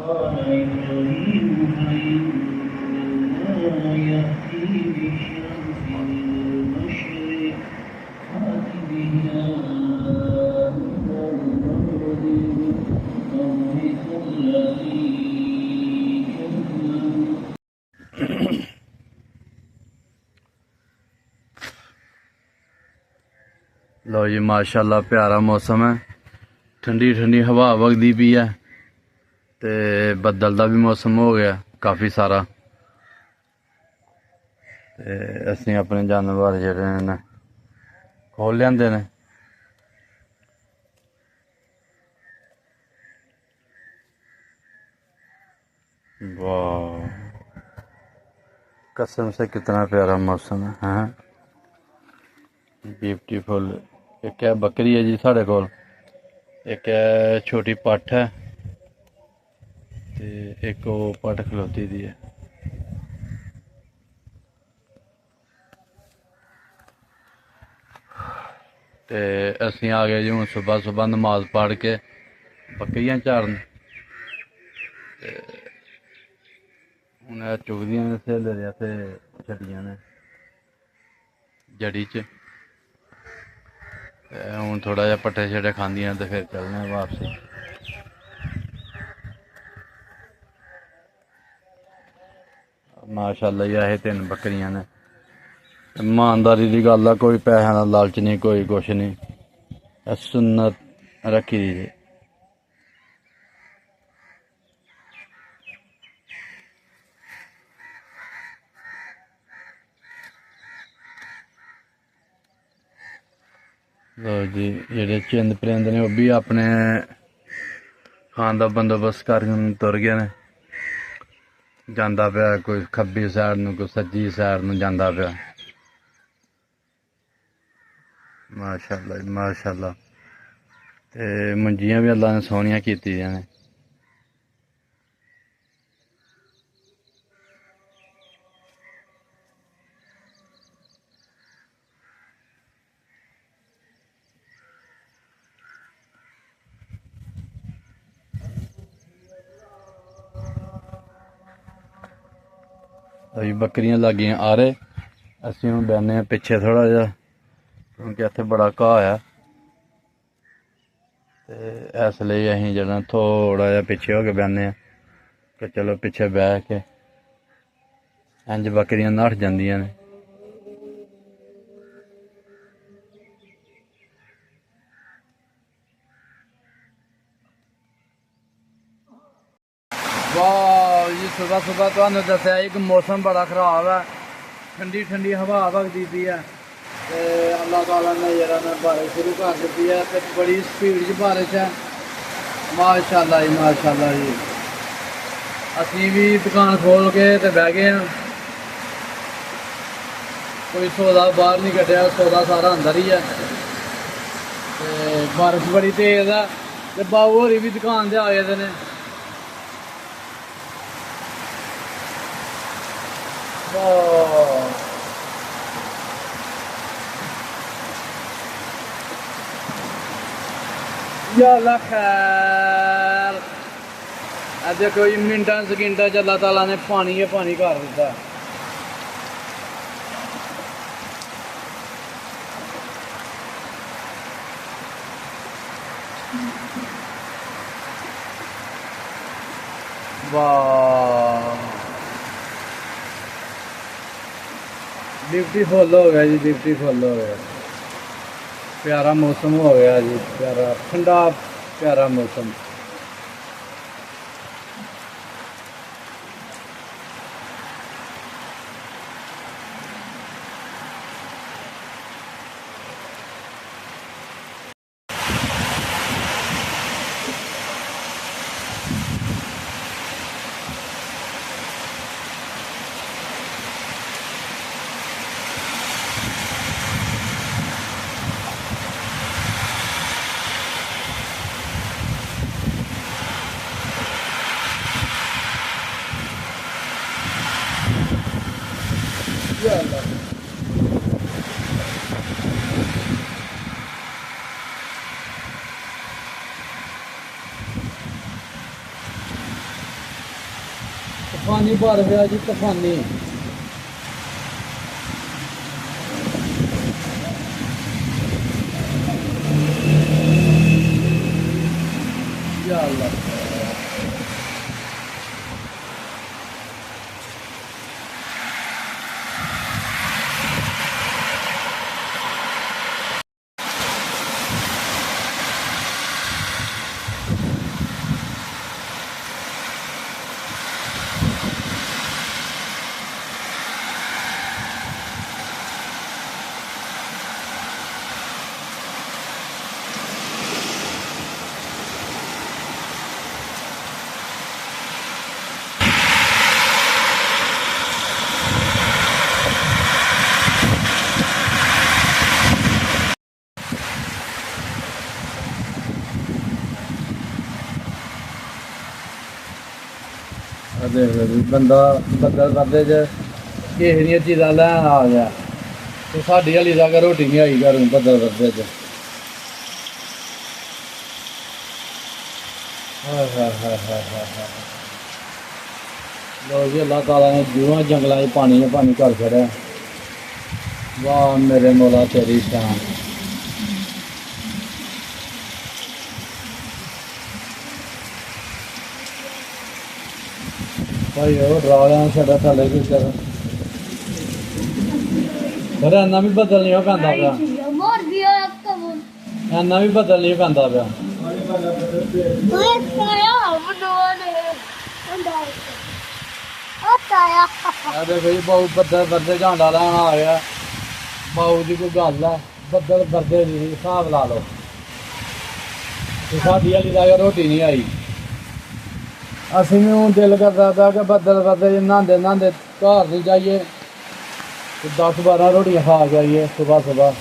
قال إبراهيم فإنما يأتي بالشمس من المشرق فأت بها من المغرب فبهت الذي كفر. लो जी माशाल्लाह प्यारा मौसम है, ठंडी ठंडी हवा वगदी पई है ते बदल का भी मौसम हो गया काफ़ी सारा। ते असीं अपने जानवर जेह्ड़े न खोल लेआंदे ने। वाह कसम से कितना प्यारा मौसम है, हाँ ब्यूटीफुल। एक है बकरी है जी साढ़े कोल, एक है छोटी पट्ठ है ते एक वो पट्ठ खलोती दी है। ते असीं आ गए जी हूँ सुबह सुबह नमाज पढ़ के बकरियां चारन। हूँ चुगदियां ने स्हेले दे ते छड़ियां ने जड़ी च। हूँ थोड़ा जा पट्ठे शट्ठे खांदियां ते फिर चलने वापसी। माशाल्लाह जी असें 3 बकरियां ने। ईमानदारी की गल है, कोई पैसे का लालच नहीं, कोई कुछ नहीं, सुन्नत रखी दी जी। लो जी जेह्ड़े चिंद परिंद ने ओह् भी अपने खान का बंदोबस्त कर तुर गए ने। जांदा पिया कोई खब्बी साइड नूं, कोई सज्जी साइड नूं जांदा पिया। माशाल्लाह जी माशाल्लाह। ते मुंजियां भी अल्लाह ने सोहनियां कीती दियां ने। अभी बकरियां लग गई आरे, असीं हुण बैठने पिछे थोड़ा जा क्योंकि इत्थे बड़ा घाह है। ते इसलिए असीं जेह्ड़ा थोड़ा जा पिछे हो के बैठने कि चलो पिछे बह के इंज बकरियां नट्ठ जांदियां ने। वाह जी सुबह सुबह तुहानूं दस्सेआ कि मौसम बड़ा खराब है, ठंडी ठंडी हवा वगदी पई है ते अल्लाह ताला ने जेह्ड़ा ना बारिश शुरू कर दित्ती है ते बड़ी स्पीड च बारिश है। माशाल्लाह जी माशाल्लाह जी। असीं भी दुकान खोल के ते बह गए हैं, कोई सौदा बाहर नहीं कड्ढिया, सौदा सारा अंदर ही है। ते बारिश बड़ी तेज है ते बाबू होरी भी दुकान ते आ गेदे ने। या अल्लाह खैर। देखो जी मिनटां सकिंटां च अल्लाह ताला ने पानी गै पानी कर दित्ता। वाह ब्यूटीफुल हो गया जी, ब्यूटीफुल हो गया। प्यारा मौसम हो गया जी, प्यारा ठंडा प्यारा मौसम। ਤੂਫਾਨੀ ਭਰ ਗਿਆ ਜੀ, ਤੂਫਾਨੀ। ਯਾ ਅੱਲਾਹ। ਦੇਖ ਵੀ ਬੰਦਾ ਬੱਦਲ ਕਰਦੇ ਚ ਕਿਸੇ ਦੀਆਂ ਚੀਜ਼ਾਂ ਲੈਣ ਆ ਗਿਆ ਤੇ ਸਾਡੀ ਹਾਲੀ ਤੱਕ ਰੋਟੀ ਨਹੀਂ ਆਈ ਘਰੋਂ ਬੱਦਲ ਕਰਦੇ ਚ। ਹਾਏ ਹਾਏ ਹਾਏ ਹਾਏ ਹਾਏ ਹਾਏ। ਲੋ ਜੀ ਅੱਲਾਹ ਤਾਲਾ ਨੇ ਜੂਆਂ ਜੰਗਲਾਂ 'ਚ ਪਾਣੀ ਕਰ ਛੜਿਆ। ਵਾਹ ਮੇਰੇ ਮੌਲਾ ਤੇਰੀ ਸ਼ਾਨ। ਭਾਈ ਉਹ ਡਰਾਲਿਆਂ ਸਾਡਾ ਥੱਲੇ ਵੀ ਕਰ ਪਰ ਇੰਨਾ ਵੀ ਬਦਲ ਨਹੀਂ ਪੈਂਦਾ ਪਿਆ। ਇੰਨਾ ਵੀ ਬਦਲ ਨਹੀਂ ਪੈਂਦਾ ਪਿਆ। ਆ ਦੇਖੋ ਜੀ ਬਾਊ ਬੱਦਲ ਵਰਦੇ ਝਾਂਡਾ ਲੈਣ ਆ ਗਿਆ। ਬਾਊ ਦੀ ਕੋਈ ਗੱਲ ਹੈ, ਬੱਦਲ ਵਰਦੇ ਦੀ ਹਿਸਾਬ ਲਾ ਲਓ। ਤੇ ਸਾਡੀ ਵਾਲੀ ਦਾ ਰੋਟੀ ਨਹੀਂ ਆਈ। ਅਸੀਂ ਵੀ ਹੁਣ ਦਿਲ ਕਰਦਾ ਪਿਆ ਕਿ ਬੱਦਲ ਵਰਦੇ ਨਹਾਉਂਦੇ ਨਹਾਉਂਦੇ ਘਰ ਨਹੀਂ ਜਾਈਏ ਤੇ 10-12 ਰੋਟੀਆਂ ਖਾ ਕੇ ਆਈਏ ਸੁਬਾਹ ਸੁਬਾਹ।